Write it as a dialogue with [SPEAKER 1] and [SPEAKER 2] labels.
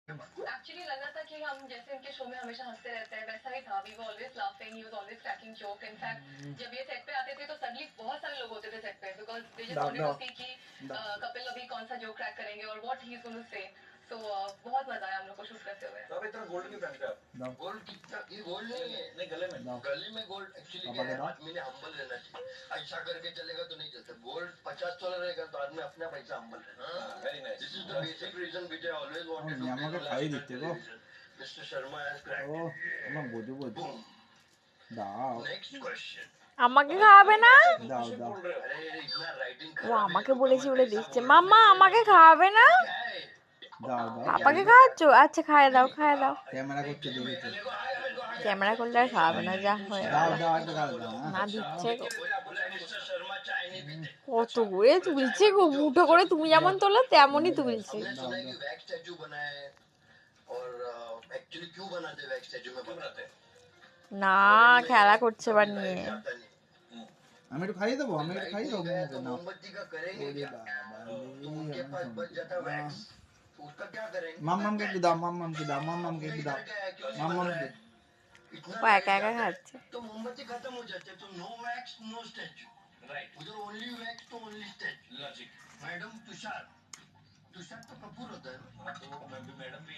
[SPEAKER 1] Actually लगा था कि हम जैसे उनके शो में हमेशा हंसते रहते हैं वैसा ही था. We were always laughing, he was always cracking joke. In fact जब ये सेट पे आते थे तो सडनली बहुत सारे लोग होते थे सेट पे because they just wanted to see कि कपिल अभी कौन सा जोक क्रैक करेंगे और what he is going to say. So बहुत मजा आया हम लोग को शूट करते हुए.
[SPEAKER 2] तो अब इतना गोल्ड क्यों पहनते हो? गोल्ड कितना? ये गोल्ड नहीं है. नहीं, गले में गोल्ड एक्चुअली क्या है, आदमी ने हम्बल रहना चाहिए. ऐसा करके चलेगा तो नहीं चलता. गोल्ड 50 तोला रहेगा तो आदमी अपना पैसा हम्बल रहना. Very nice. This is the basic reason which I always wanted to
[SPEAKER 3] আমাকে খাই দিতে গো
[SPEAKER 2] मिस्टर शर्मा हैज क्रैक्ड.
[SPEAKER 3] ও আমার বোঝো বোঝো দাও
[SPEAKER 2] नेक्स्ट क्वेश्चन.
[SPEAKER 4] আমাকে খাওয়াবে না?
[SPEAKER 3] দাও দাও
[SPEAKER 2] अरे इतना राइटिंग
[SPEAKER 4] ও আমাকে বলেছি বলে দিচ্ছে। মাম্মা আমাকে খাওয়াবে না?
[SPEAKER 3] দাও দাও
[SPEAKER 4] পাপাকে খাওয়াচ্ছ? আচ্ছা খাইয়ে দাও খাইয়ে দাও।
[SPEAKER 3] ক্যামেরা করতে দেখেছো
[SPEAKER 4] ক্যামেরা করলে আর খাওয়াবে না, যা হয়ে
[SPEAKER 3] দাও দাও একটু দাও দাও
[SPEAKER 4] না দিচ্ছে গো।
[SPEAKER 2] मिस्टर शर्मा चाय नहीं पीते.
[SPEAKER 4] কত করে তুলছে গো, মুঠো করে তুমি যেমন তোলো তেমনই তুলছে।
[SPEAKER 2] हमने सुना है कि वैक्स स्टैचू बनाए हैं और एक्चुअली क्यों बनाते हैं वैक्स स्टैचू में बनाते हैं?
[SPEAKER 4] না খেলা করছে এবার নিয়ে।
[SPEAKER 3] আমি একটু খাইয়ে দেবো আমি একটু খাইয়ে দেবো
[SPEAKER 2] तो मोमबत्ती का करेंगे क्या? तो उनके पास बच जाता वैक्स, उसका क्या करेंगे?
[SPEAKER 3] মাম্মামকে একটু দাও মাম্মামকে দাও মাম্মামকে একটু দাও মাম্মামকে
[SPEAKER 4] ও একা একা খাচ্ছে।
[SPEAKER 2] तो मोमबत्ती खत्म हो जाते तो no wax no statue. Right. उधर ओनली वैक्स तो only statue. Logic. Madam Tushar तो कपूर होता है. तो मैडम भी